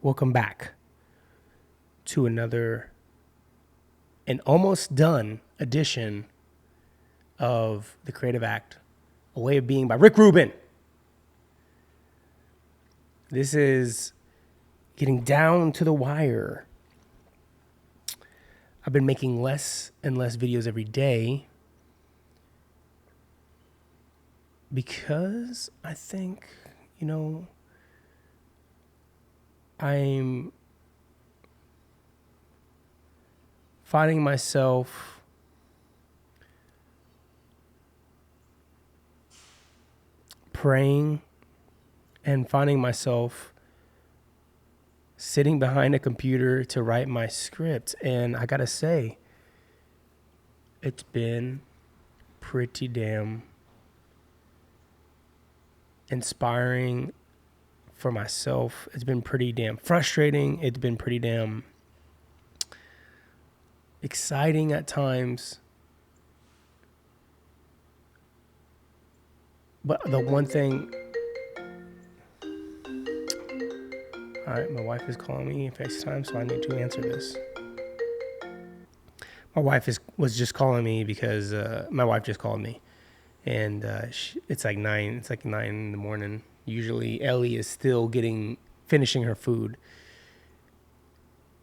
Welcome back to another and almost done edition of The Creative Act, A Way of Being by Rick Rubin. This is getting down to the wire. I've been making less and less videos every day because I think, I'm finding myself praying and finding myself sitting behind a computer to write my script. And I gotta say, it's been pretty damn inspiring for myself. It's been pretty damn frustrating. It's been pretty damn exciting at times. But the one thing, all right, my wife is calling me in FaceTime, so I need to answer this. My wife was just calling me because my wife just called me, and it's like 9. It's like 9 in the morning. Usually, Ellie is still finishing her food,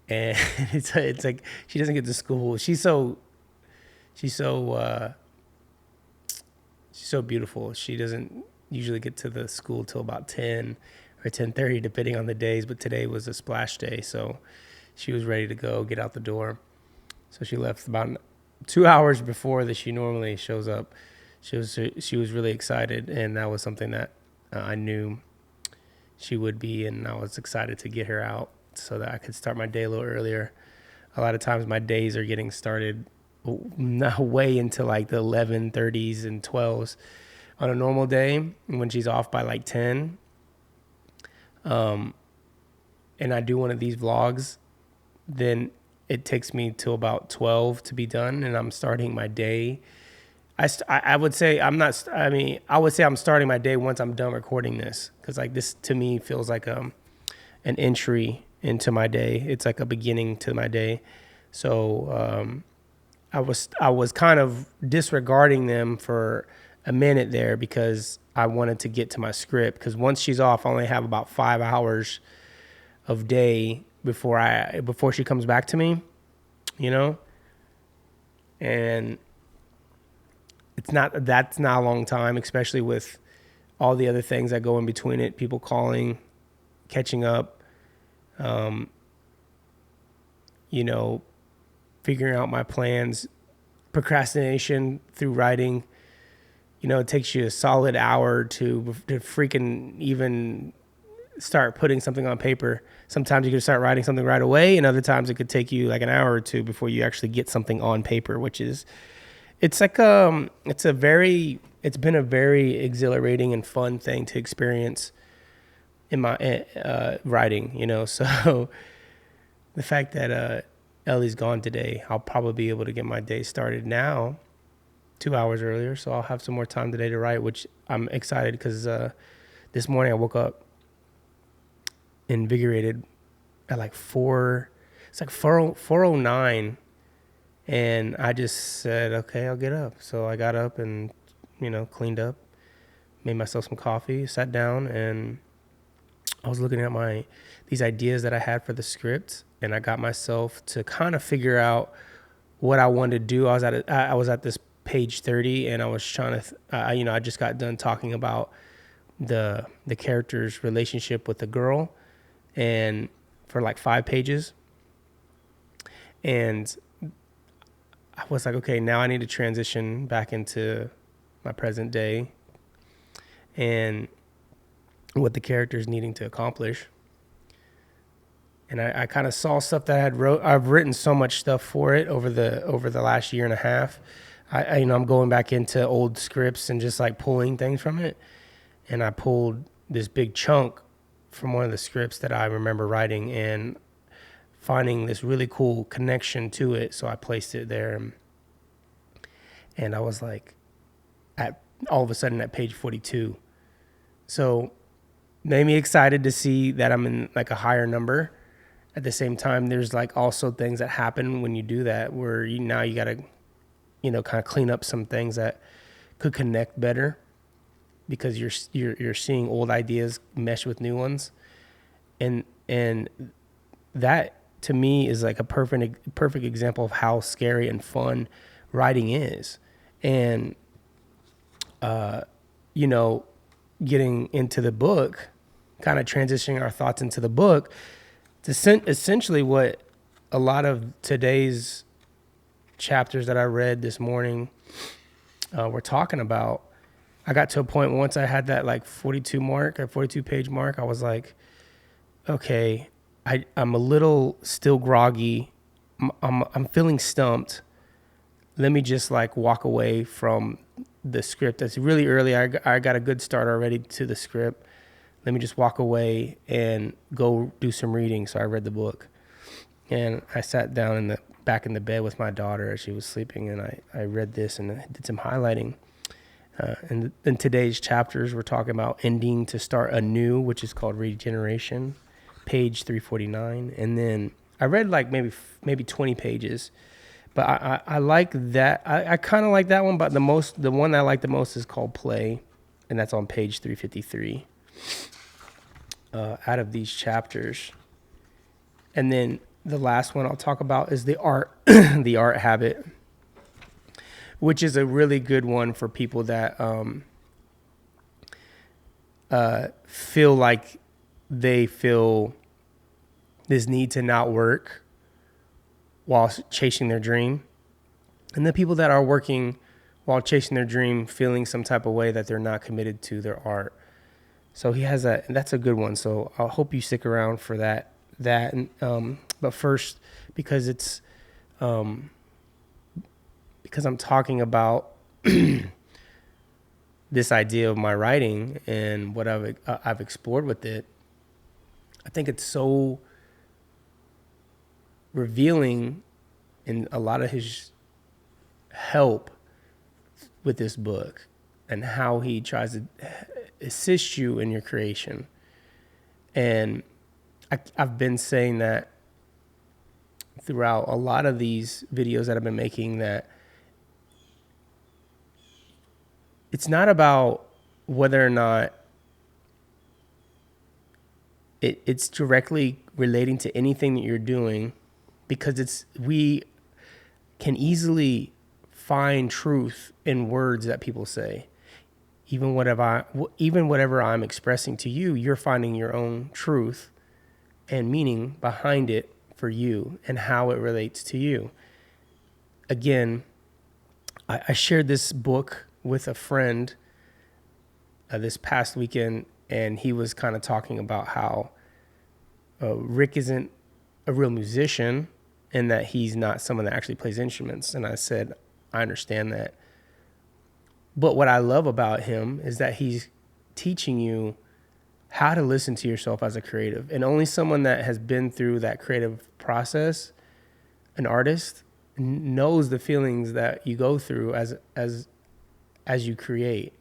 and it's like she doesn't get to school. She's so beautiful. She doesn't usually get to the school till about 10 or 10:30, depending on the days. But today was a splash day, so she was ready to go get out the door. So she left about 2 hours before that she normally shows up. She was really excited, and that was something that I knew she would be, and I was excited to get her out so that I could start my day a little earlier. A lot of times my days are getting started not way into like the 11:30s and 12s on a normal day when she's off by like 10. And I do one of these vlogs, then it takes me till about 12 to be done, and I'm starting my day. I would say I'm not. I mean, I would say I'm starting my day once I'm done recording this, because like this to me feels like an entry into my day. It's like a beginning to my day. So I was kind of disregarding them for a minute there because I wanted to get to my script. Because once she's off, I only have about 5 hours of day before she comes back to me, and that's not a long time, especially with all the other things that go in between it, people calling, catching up, figuring out my plans, procrastination through writing. It takes you a solid hour to freaking even start putting something on paper. Sometimes you can start writing something right away, and other times it could take you like an hour or two before you actually get something on paper, it's been a very exhilarating and fun thing to experience in my writing, so the fact that Ellie's gone today, I'll probably be able to get my day started now 2 hours earlier, so I'll have some more time today to write, which I'm excited because this morning I woke up invigorated at like 4:09, and I just said, okay, I'll get up. So I got up and cleaned up, made myself some coffee, sat down, and I was looking at these ideas that I had for the script, and I got myself to kind of figure out what I wanted to do. I was at this page 30, and I was trying to I just got done talking about the character's relationship with the girl, and for like 5 pages, and I was like, okay, now I need to transition back into my present day and what the character's needing to accomplish. And I kind of saw stuff that I've written so much stuff for it over the last year and a half. I'm going back into old scripts and just like pulling things from it. And I pulled this big chunk from one of the scripts that I remember writing and finding this really cool connection to it. So I placed it there. And I was like, all of a sudden at page 42. So made me excited to see that I'm in like a higher number. At the same time, there's like also things that happen when you do that where you got to, kind of clean up some things that could connect better because you're seeing old ideas mesh with new ones. And that to me is like a perfect example of how scary and fun writing is. And, getting into the book, kind of transitioning our thoughts into the book, essentially what a lot of today's chapters that I read this morning were talking about. I got to a point once I had that like 42 page mark, I was like, okay, I'm a little still groggy. I'm feeling stumped. Let me just like walk away from the script. It's really early. I got a good start already to the script. Let me just walk away and go do some reading. So I read the book, and I sat down back in the bed with my daughter as she was sleeping, and I read this and did some highlighting. And in today's chapters, we're talking about ending to start anew, which is called regeneration, page 349. And then I read like maybe 20 pages, but I like that. I kind of like that one, but the one I like the most is called play, and that's on page 353. Out of these chapters. And then the last one I'll talk about is the art, the art habit, which is a really good one for people that feel like they feel this need to not work while chasing their dream. And the people that are working while chasing their dream, feeling some type of way that they're not committed to their art. So he has that, and that's a good one. So I hope you stick around for that. But first, because it's, because I'm talking about this idea of my writing and what I've explored with it, I think it's so revealing in a lot of his help with this book and how he tries to assist you in your creation. And I've been saying that throughout a lot of these videos that I've been making, that it's not about whether or not it's directly relating to anything that you're doing, because we can easily find truth in words that people say. Even whatever I'm expressing to you, you're finding your own truth and meaning behind it for you and how it relates to you. Again, I shared this book with a friend this past weekend, and he was kind of talking about how Rick isn't a real musician and that he's not someone that actually plays instruments. And I said, I understand that. But what I love about him is that he's teaching you how to listen to yourself as a creative. And only someone that has been through that creative process, an artist, knows the feelings that you go through as you create.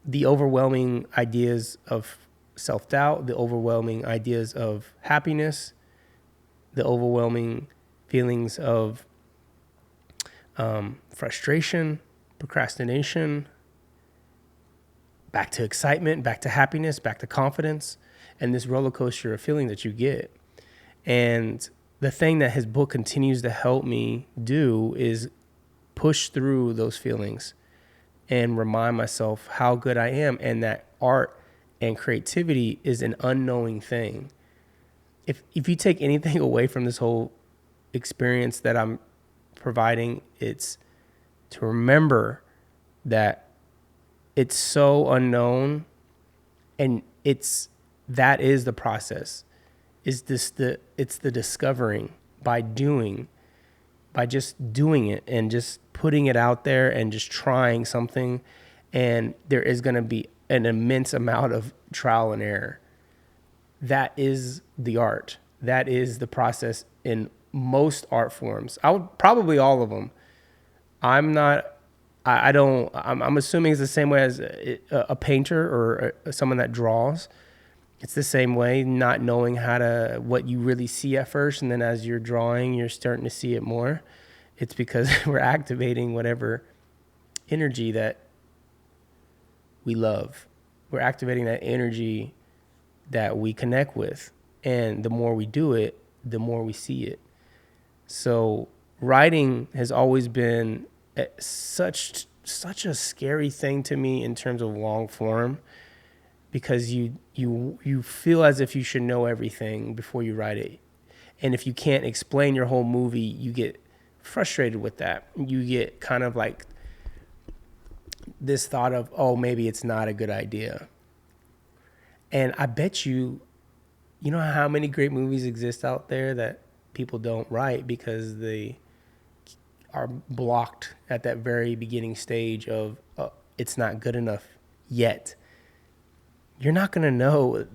The overwhelming ideas of self-doubt, the overwhelming ideas of happiness, the overwhelming feelings of frustration, procrastination, back to excitement, back to happiness, back to confidence, and this roller coaster of feeling that you get. And the thing that his book continues to help me do is push through those feelings and remind myself how good I am, and that art and creativity is an unknowing thing. If you take anything away from this whole experience that I'm providing, it's to remember that it's so unknown, and that is the process. It's the discovering by just doing it and just putting it out there and just trying something. And there is going to be an immense amount of trial and error. That is the art. That is the process in most art forms. Probably all of them. I'm not I don't. I'm assuming it's the same way as a painter or someone that draws. It's the same way, not knowing what you really see at first, and then as you're drawing, you're starting to see it more. It's because we're activating whatever energy that we love. We're activating that energy that we connect with. And the more we do it, the more we see it. So writing has always been such a scary thing to me in terms of long form, because you feel as if you should know everything before you write it. And if you can't explain your whole movie, you get frustrated with that. You get kind of like this thought of, oh, maybe it's not a good idea. And I bet you know how many great movies exist out there that people don't write because they are blocked at that very beginning stage of it's not good enough yet. You're not going to know.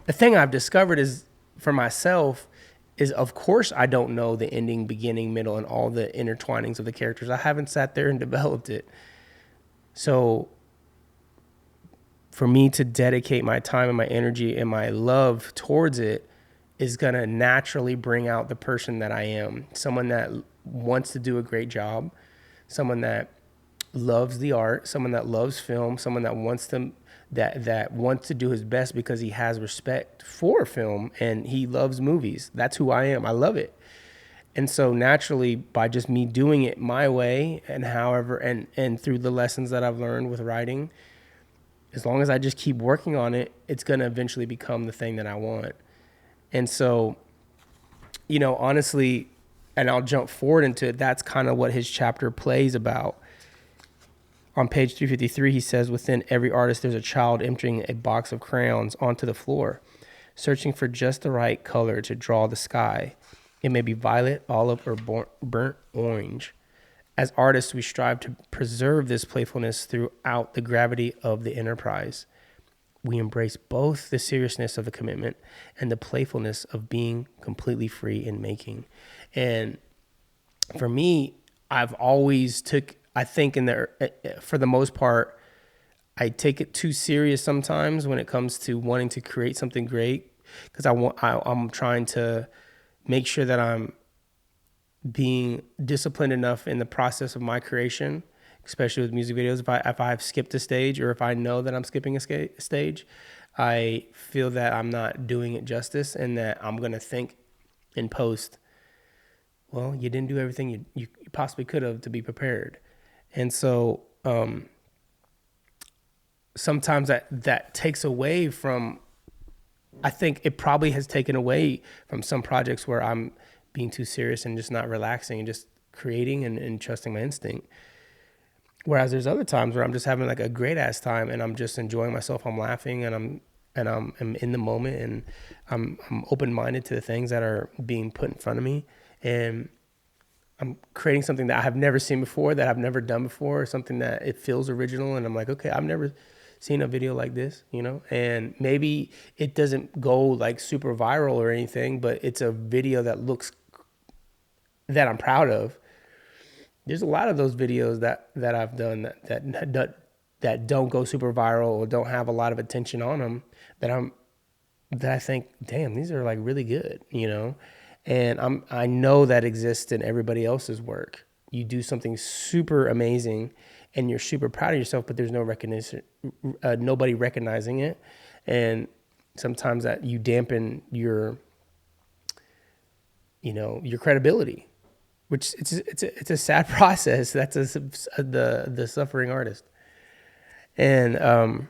The thing I've discovered is, for myself, is of course I don't know the ending, beginning, middle, and all the intertwinings of the characters. I haven't sat there and developed it. So for me to dedicate my time and my energy and my love towards it is going to naturally bring out the person that I am. Someone that wants to do a great job, someone that loves the art, someone that loves film, someone that wants to do his best because he has respect for film and he loves movies. That's who I am. I love it. And so naturally, by just me doing it my way and however, and through the lessons that I've learned with writing, as long as I just keep working on it, it's going to eventually become the thing that I want. And so, honestly, and I'll jump forward into it, that's kind of what his chapter plays about. On page 353, he says, within every artist, there's a child emptying a box of crayons onto the floor, searching for just the right color to draw the sky. It may be violet, olive, or burnt orange. As artists, we strive to preserve this playfulness throughout the gravity of the enterprise. We embrace both the seriousness of the commitment and the playfulness of being completely free in making. And for me, I've always I think for the most part, I take it too serious sometimes when it comes to wanting to create something great, because I'm trying to make sure that I'm being disciplined enough in the process of my creation, especially with music videos. If I've skipped a stage, or if I know that I'm skipping a stage, I feel that I'm not doing it justice, and that I'm going to think in post, well, you didn't do everything you possibly could have to be prepared. And so sometimes that takes away from, I think it probably has taken away from some projects where I'm being too serious and just not relaxing and just creating and trusting my instinct. Whereas there's other times where I'm just having like a great ass time and I'm just enjoying myself. I'm laughing and I'm in the moment, and I'm open-minded to the things that are being put in front of me, and I'm creating something that I have never seen before, that I've never done before, or something that it feels original. And I'm like, okay, I've never seen a video like this, and maybe it doesn't go like super viral or anything, but it's a video that I'm proud of. There's a lot of those videos that I've done that don't go super viral or don't have a lot of attention on them, that I think, damn, these are like really good, And I know that exists in everybody else's work. You do something super amazing and you're super proud of yourself, but there's no recognition, nobody recognizing it. And sometimes that you dampen your credibility, which it's a sad process. That's the suffering artist. And,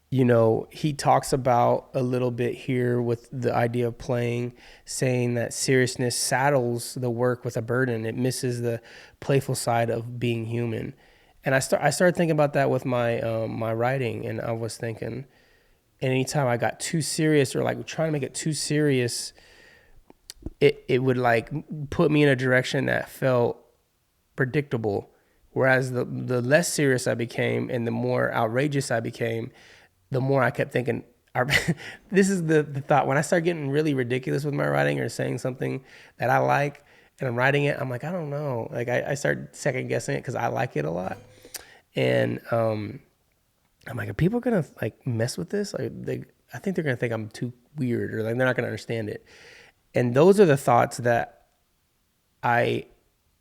he talks about a little bit here with the idea of playing, saying that seriousness saddles the work with a burden. It misses the playful side of being human. And I started thinking about that with my my writing, and I was thinking, anytime I got too serious or like trying to make it too serious, it would like put me in a direction that felt predictable. Whereas the less serious I became and the more outrageous I became, the more I kept thinking, this is the thought. When I start getting really ridiculous with my writing or saying something that I like, and I'm writing it. I'm like, I don't know. Like I start second guessing it because I like it a lot. And I'm like, are people gonna like mess with this? Like I think they're gonna think I'm too weird, or like they're not gonna understand it. And those are the thoughts that I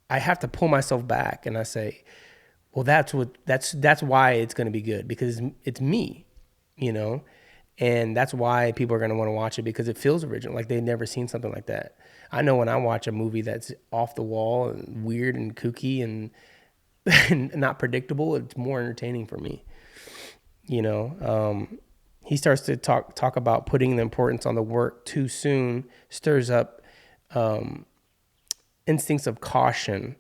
I have to pull myself back, and I say, well, that's why it's gonna be good, because it's me, you know. And that's why people are going to want to watch it, because it feels original, like they've never seen something like that. I know when I watch a movie that's off the wall and weird and kooky and, and not predictable, it's more entertaining for me. You know, he starts to talk about putting the importance on the work too soon stirs up instincts of caution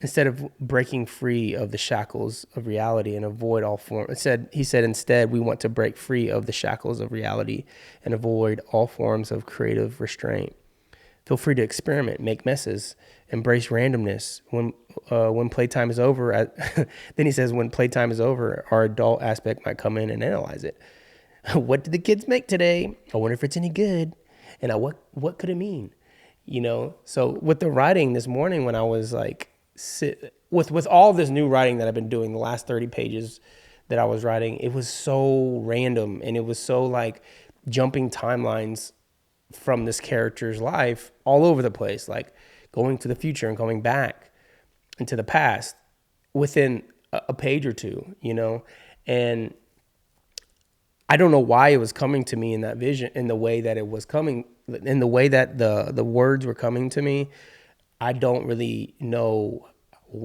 instead of breaking free of the shackles of reality and avoid all forms. He said, instead, we want to break free of the shackles of reality and avoid all forms of creative restraint. Feel free to experiment, make messes, embrace randomness. When playtime is over, then he says, when playtime is over, our adult aspect might come in and analyze it. What did the kids make today? I wonder if it's any good. And what could it mean? You know, so with the writing this morning, when I was like, with all this new writing that I've been doing, the last 30 pages that I was writing, it was so random, and it was so like jumping timelines from this character's life all over the place, like going to the future and going back into the past within a page or two, you know. And I don't know why it was coming to me in that vision, in the way that it was coming, in the way that the words were coming to me. I don't really know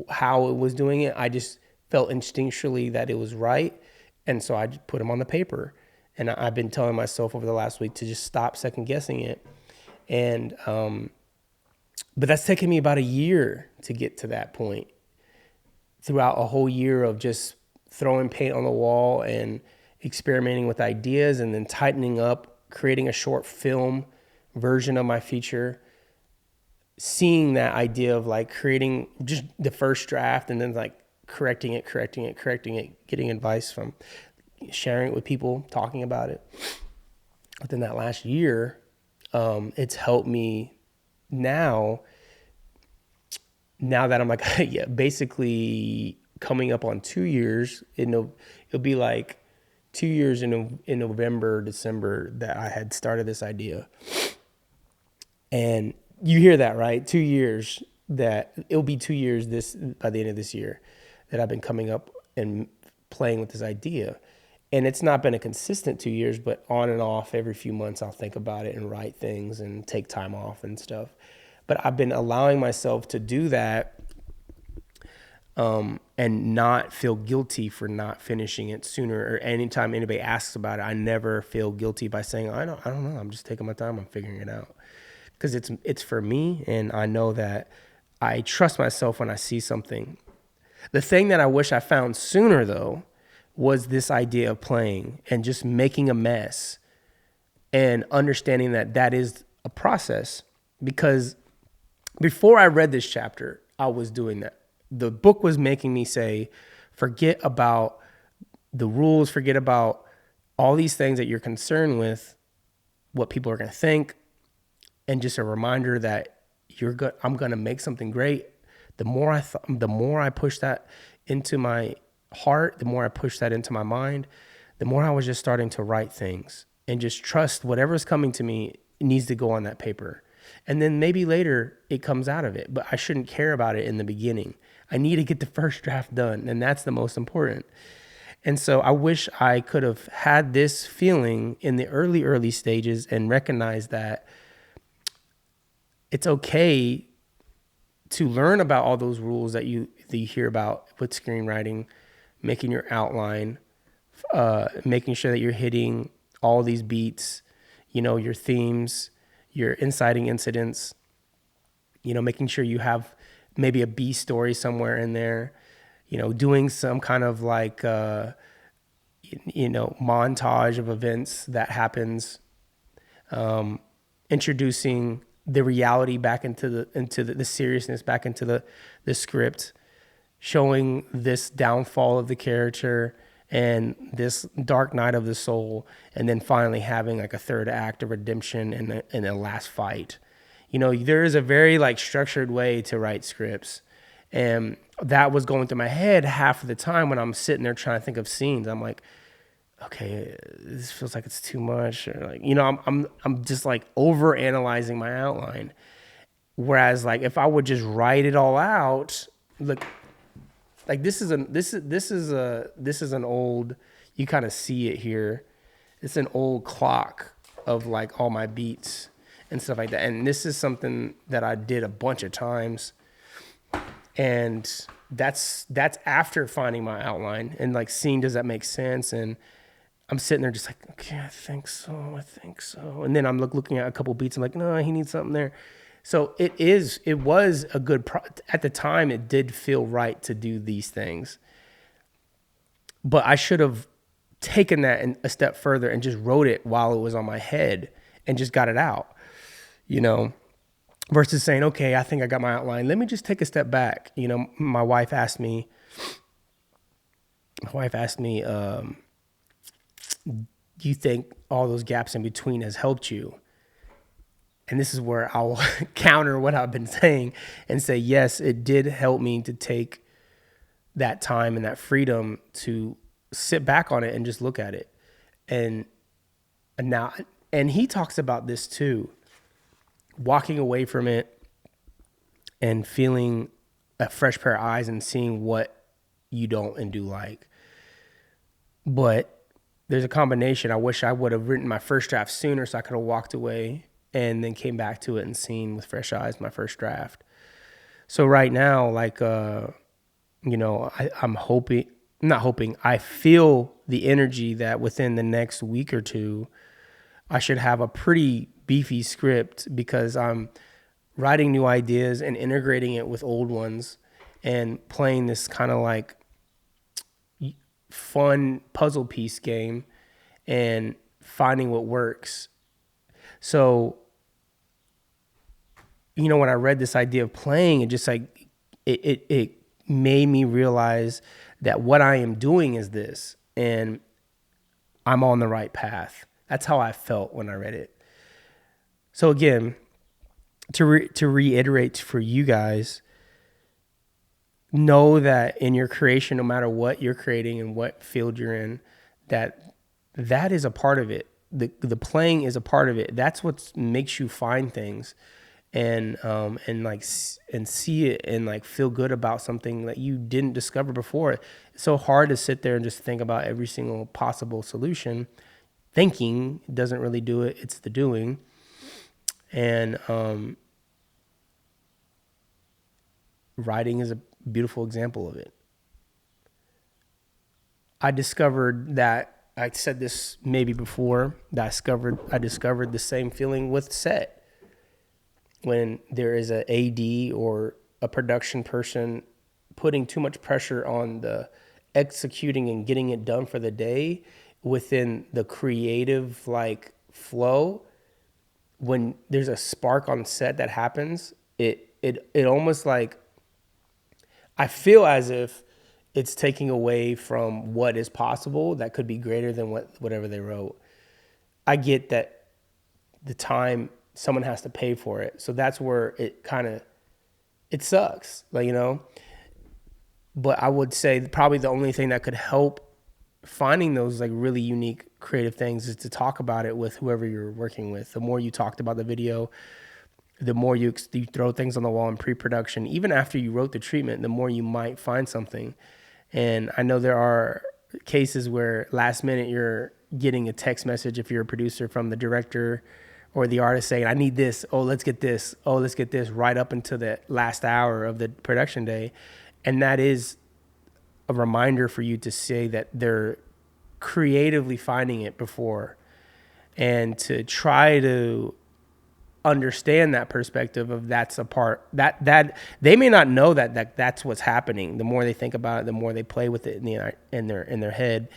how it was doing it. I just felt instinctually that it was right. And so I just put them on the paper. And I've been telling myself over the last week to just stop second guessing it. And, but that's taken me about a year to get to that point, throughout a whole year of just throwing paint on the wall and experimenting with ideas, and then tightening up, creating a short film version of my feature, seeing that idea of like creating just the first draft and then like correcting it, getting advice from, sharing it with people, talking about it. Within that last year, it's helped me now that I'm like, yeah, basically coming up on 2 years. It'll be like 2 years in November, December, that I had started this idea. And you hear that, right? 2 years, that it'll be 2 years by the end of this year that I've been coming up and playing with this idea. And it's not been a consistent 2 years, but on and off every few months, I'll think about it and write things and take time off and stuff. But I've been allowing myself to do that, and not feel guilty for not finishing it sooner. Or anytime anybody asks about it, I never feel guilty by saying, I don't know. I'm just taking my time. I'm figuring it out. Because it's for me, and I know that I trust myself when I see something. The thing that I wish I found sooner, though, was this idea of playing and just making a mess, and understanding that that is a process. Because before I read this chapter, I was doing that. The book was making me say, forget about the rules, forget about all these things that you're concerned with, what people are going to think, and just a reminder that I'm going to make something great. The more I push that into my heart, the more I push that into my mind, the more I was just starting to write things and just trust whatever's coming to me needs to go on that paper. And then maybe later it comes out of it, but I shouldn't care about it in the beginning. I need to get the first draft done, and that's the most important. And so I wish I could have had this feeling in the early stages and recognized that it's okay to learn about all those rules that you hear about with screenwriting, making your outline, making sure that you're hitting all these beats, your themes, your inciting incidents, making sure you have maybe a B story somewhere in there, doing some kind of like, montage of events that happens, introducing the reality back into the seriousness back into the script, showing this downfall of the character and this dark night of the soul, and then finally having like a third act of redemption and a last fight. There is a very like structured way to write scripts. And that was going through my head half of the time when I'm sitting there trying to think of scenes. I'm like, okay, this feels like it's too much, or like, I'm just like over analyzing my outline. Whereas like if I would just write it all out, look, like this is an old, you kind of see it here. It's an old clock of like all my beats and stuff like that. And this is something that I did a bunch of times. And that's after finding my outline and like seeing, does that make sense? And I'm sitting there just like, okay, I think so. And then I'm looking at a couple beats. I'm like, no, he needs something there. So it was a good, at the time it did feel right to do these things. But I should have taken that a step further and just wrote it while it was on my head and just got it out, versus saying, okay, I think I got my outline. Let me just take a step back. My wife asked me, do you think all those gaps in between has helped you? And this is where I'll counter what I've been saying and say, yes, it did help me to take that time and that freedom to sit back on it and just look at it. And he talks about this too, walking away from it and feeling a fresh pair of eyes and seeing what you don't and do like. But there's a combination. I wish I would have written my first draft sooner so I could have walked away and then came back to it and seen with fresh eyes my first draft. So right now, like, I'm I feel the energy that within the next week or two, I should have a pretty beefy script because I'm writing new ideas and integrating it with old ones and playing this kind of like fun puzzle piece game and finding what works. So, when I read this idea of playing, it just like, it made me realize that what I am doing is this, and I'm on the right path. That's how I felt when I read it. So again, to reiterate for you guys, know that in your creation, no matter what you're creating and what field you're in, that is a part of it. The playing is a part of it. That's what makes you find things and see it and like feel good about something that you didn't discover before. It's so hard to sit there and just think about every single possible solution. Thinking doesn't really do it. It's the doing. And writing is a beautiful example of it. I discovered that, I said this maybe before, that I discovered the same feeling with set. When there is a AD or a production person putting too much pressure on the executing and getting it done for the day within the creative like flow, when there's a spark on set that happens, it almost like, I feel as if it's taking away from what is possible that could be greater than whatever they wrote. I get that the time someone has to pay for it. So that's where it sucks, like, but I would say probably the only thing that could help finding those like really unique creative things is to talk about it with whoever you're working with. The more you talked about the video, the more you throw things on the wall in pre-production, even after you wrote the treatment, the more you might find something. And I know there are cases where last minute you're getting a text message, if you're a producer, from the director or the artist saying, I need this. Oh, let's get this. Oh, let's get this, right up until the last hour of the production day. And that is a reminder for you to say that they're creatively finding it before, and to try to understand that perspective of that's a part that they may not know that that's what's happening. The more they think about it, the more they play with it in their head,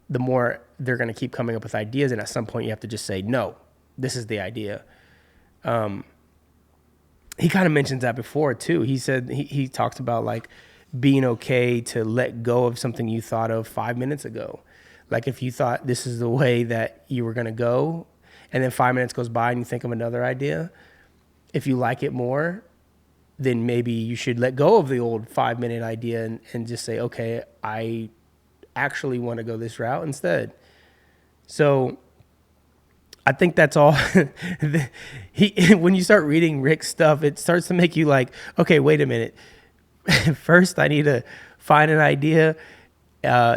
the more they're going to keep coming up with ideas. And at some point you have to just say, no, this is the idea. He kind of mentions that before too. He said, he talks about like being okay to let go of something you thought of 5 minutes ago. Like if you thought this is the way that you were going to go, and then 5 minutes goes by and you think of another idea, if you like it more, then maybe you should let go of the old 5 minute idea and just say, okay, I actually want to go this route instead. So I think that's all. When you start reading Rick's stuff, it starts to make you like, okay, wait a minute. First, I need to find an idea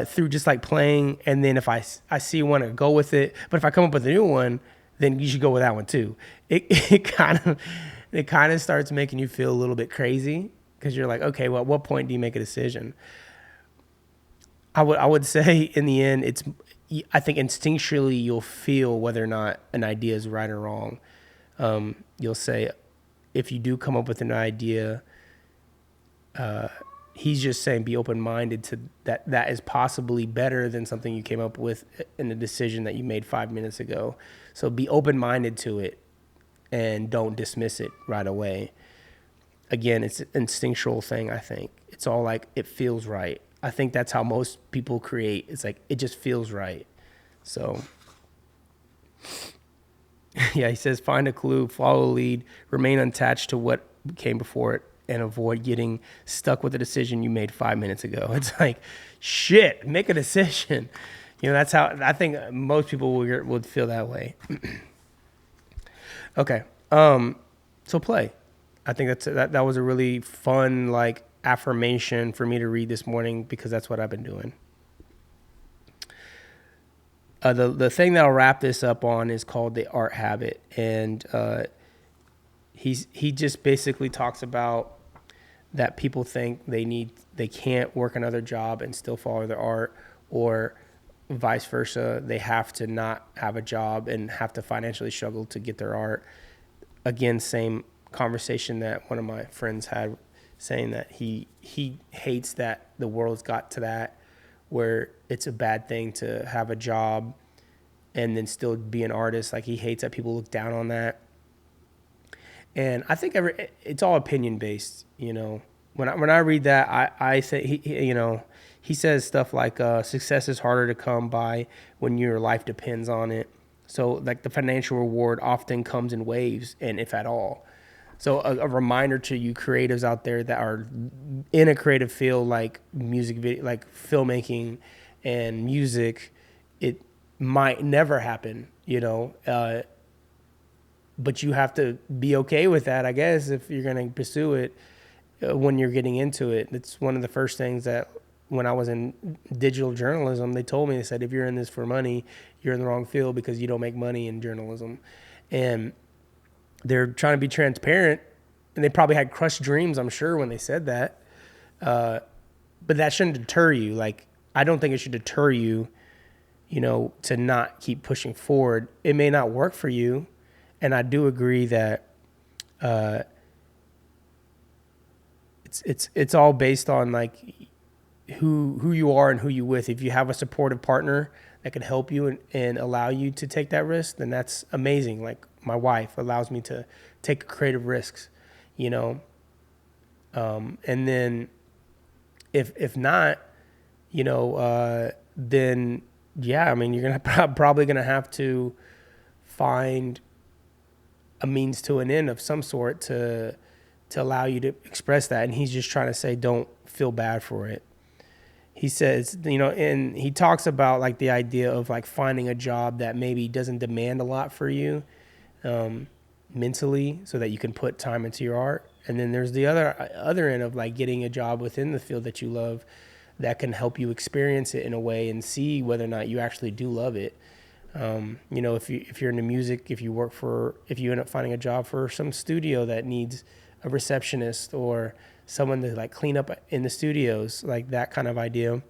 through just like playing, and then if I see one to go with it, but if I come up with a new one, then you should go with that one too. It kind of starts making you feel a little bit crazy because you're like, okay, well, at what point do you make a decision? I would say in the end, I think instinctually you'll feel whether or not an idea is right or wrong. You'll say, if you do come up with an idea, he's just saying be open-minded to that is possibly better than something you came up with in a decision that you made 5 minutes ago. So be open-minded to it and don't dismiss it right away. Again, it's an instinctual thing, I think. It's all like, it feels right. I think that's how most people create. It's like, it just feels right. So, yeah, he says, find a clue, follow a lead, remain unattached to what came before it, and avoid getting stuck with a decision you made 5 minutes ago. It's like, shit, make a decision. That's how I think most people would feel that way. Okay. So play. I think that was a really fun, like, affirmation for me to read this morning because that's what I've been doing. The thing that I'll wrap this up on is called The Art Habit. And he just basically talks about that people think they can't work another job and still follow their art, or vice versa. They have to not have a job and have to financially struggle to get their art. Again, same conversation that one of my friends had, saying that he hates that the world's got to that where it's a bad thing to have a job and then still be an artist. Like, he hates that people look down on that. And I think it's all opinion based, When I read that, I say he says stuff like success is harder to come by when your life depends on it. So like the financial reward often comes in waves, and if at all. So a reminder to you creatives out there that are in a creative field like music video, like filmmaking and music, it might never happen, but you have to be okay with that, I guess, if you're going to pursue it when you're getting into it. It's one of the first things that when I was in digital journalism, they told me, they said, if you're in this for money, you're in the wrong field because you don't make money in journalism. And they're trying to be transparent, and they probably had crushed dreams, I'm sure, when they said that. But that shouldn't deter you. Like, I don't think it should deter you, to not keep pushing forward. It may not work for you. And I do agree that it's all based on like who you are and who you with. If you have a supportive partner that can help you and allow you to take that risk, then that's amazing. Like, my wife allows me to take creative risks, and then if not, then yeah, I mean, you're gonna probably gonna have to find a means to an end of some sort to allow you to express that. And he's just trying to say, don't feel bad for it. He says, and he talks about like the idea of like finding a job that maybe doesn't demand a lot for you mentally, so that you can put time into your art. And then there's the other end of like getting a job within the field that you love that can help you experience it in a way and see whether or not you actually do love it. If you're into music, if you end up finding a job for some studio that needs a receptionist or someone to like clean up in the studios, like that kind of idea.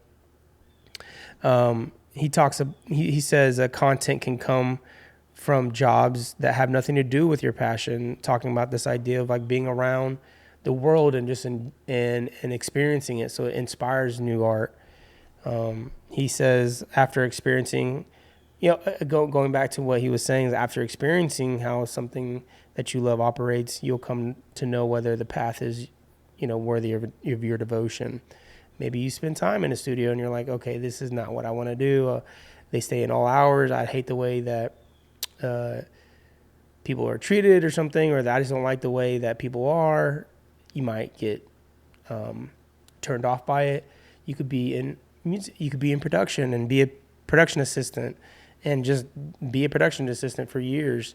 He says content can come from jobs that have nothing to do with your passion, talking about this idea of like being around the world and just and experiencing it. So it inspires new art. He says after experiencing, going back to what he was saying, after experiencing how something that you love operates, you'll come to know whether the path is, worthy of your devotion. Maybe you spend time in a studio and you're like, okay, this is not what I want to do. They stay in all hours. I hate the way that people are treated or something, or that I just don't like the way that people are, you might get turned off by it. You could be in music, you could be in production and be a production assistant and just be a production assistant for years,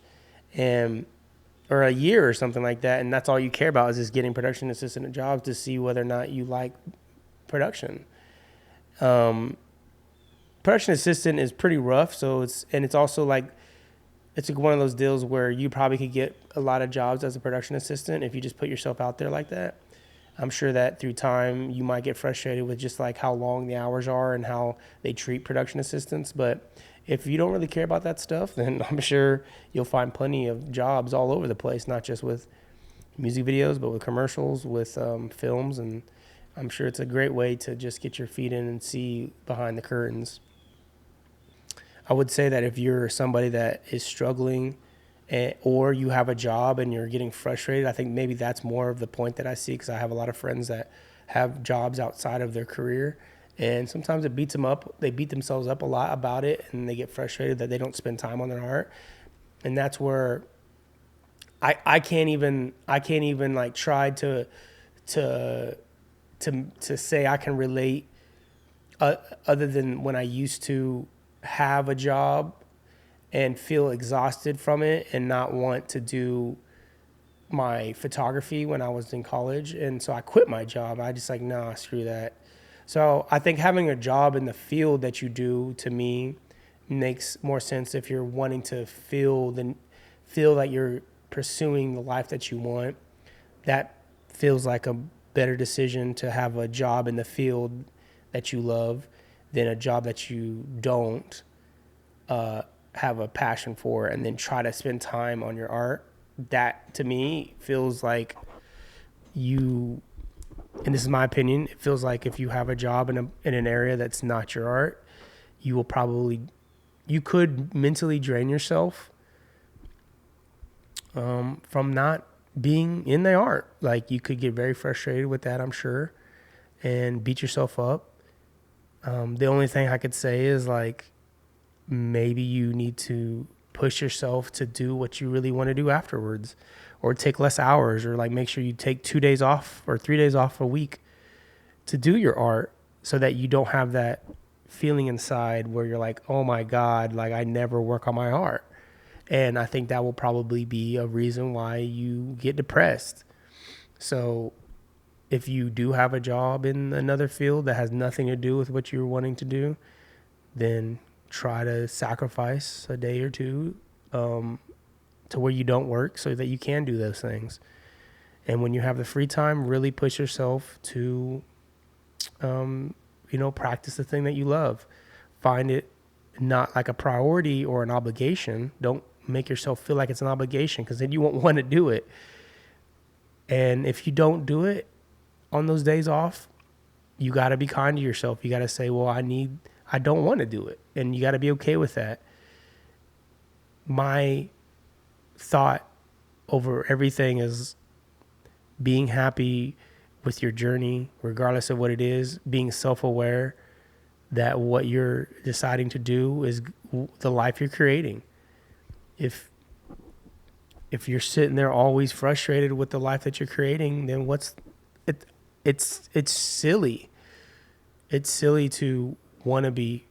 and or a year or something like that, and that's all you care about is just getting production assistant jobs to see whether or not you like production. Production assistant is pretty rough, so it's also like it's like one of those deals where you probably could get a lot of jobs as a production assistant if you just put yourself out there like that. I'm sure that through time you might get frustrated with just like how long the hours are and how they treat production assistants. But if you don't really care about that stuff, then I'm sure you'll find plenty of jobs all over the place, not just with music videos, but with commercials, with films. And I'm sure it's a great way to just get your feet in and see behind the curtains. I would say that if you're somebody that is struggling or you have a job and you're getting frustrated, I think maybe that's more of the point that I see, because I have a lot of friends that have jobs outside of their career, and sometimes it beats them up. They beat themselves up a lot about it, and they get frustrated that they don't spend time on their art. And that's where I can't even like try to say I can relate other than when I used to have a job and feel exhausted from it and not want to do my photography when I was in college. And so I quit my job. I just like, nah, screw that. So I think having a job in the field that you do, to me, makes more sense if you're wanting to feel that you're pursuing the life that you want. That feels like a better decision to have a job in the field that you love than a job that you don't have a passion for and then try to spend time on your art. That to me feels like and this is my opinion, it feels like if you have a job in an area that's not your art, you could mentally drain yourself from not being in the art. Like you could get very frustrated with that, I'm sure, and beat yourself up. The only thing I could say is like maybe you need to push yourself to do what you really want to do afterwards, or take less hours, or like make sure you take 2 days off or 3 days off a week to do your art, so that you don't have that feeling inside where you're like, oh my God, like I never work on my art. And I think that will probably be a reason why you get depressed. So if you do have a job in another field that has nothing to do with what you're wanting to do, then try to sacrifice a day or two to where you don't work so that you can do those things. And when you have the free time, really push yourself to, practice the thing that you love. Find it not like a priority or an obligation. Don't make yourself feel like it's an obligation, because then you won't want to do it. And if you don't do it on those days off, you got to be kind to yourself. You got to say, well, I don't want to do it. And you got to be okay with that. My thought over everything is being happy with your journey, regardless of what it is, being self-aware that what you're deciding to do is the life you're creating. If you're sitting there always frustrated with the life that you're creating, then it's silly. It's silly to want to be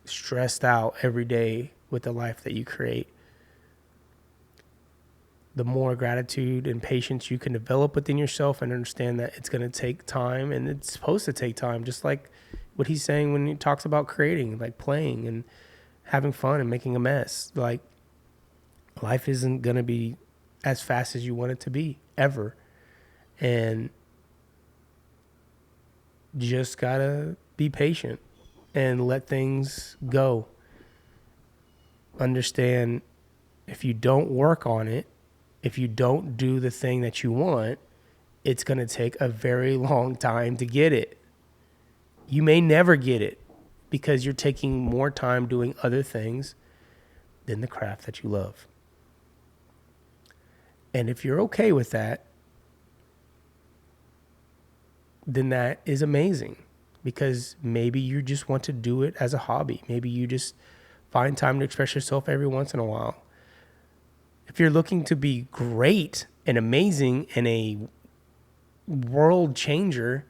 stressed out every day with the life that you create. The more gratitude and patience you can develop within yourself and understand that it's going to take time, and it's supposed to take time, just like what he's saying when he talks about creating, like playing and having fun and making a mess. Like life isn't going to be as fast as you want it to be ever. And just got to be patient and let things go. Understand, if you don't work on it, if you don't do the thing that you want, it's going to take a very long time to get it. You may never get it because you're taking more time doing other things than the craft that you love. And if you're okay with that, then that is amazing, because maybe you just want to do it as a hobby. Maybe you just find time to express yourself every once in a while. If you're looking to be great and amazing and a world changer,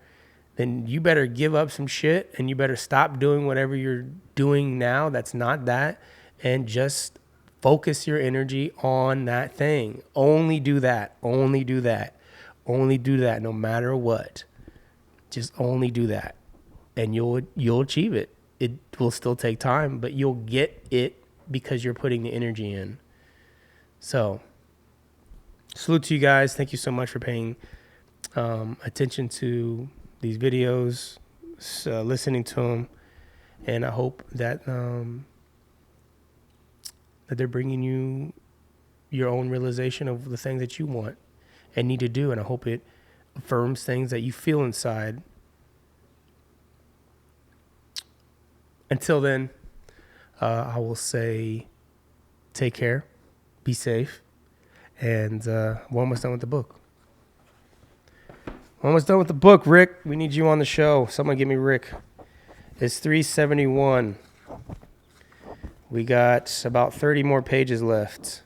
then you better give up some shit and you better stop doing whatever you're doing now that's not that, and just focus your energy on that thing. Only do that. Only do that. Only do that no matter what. Just only do that. And you'll achieve it. It will still take time, but you'll get it because you're putting the energy in. So, salute to you guys. Thank you so much for paying attention to these videos, listening to them, and I hope that that they're bringing you your own realization of the things that you want and need to do, and I hope it affirms things that you feel inside. Until then, I will say, take care, be safe, and we're almost done with the book. We're almost done with the book, Rick. We need you on the show. Someone give me Rick. It's 371. We got about 30 more pages left.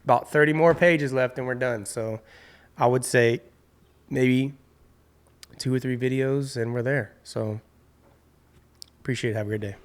About 30 more pages left and we're done. So I would say maybe 2 or 3 videos and we're there. So appreciate it. Have a great day.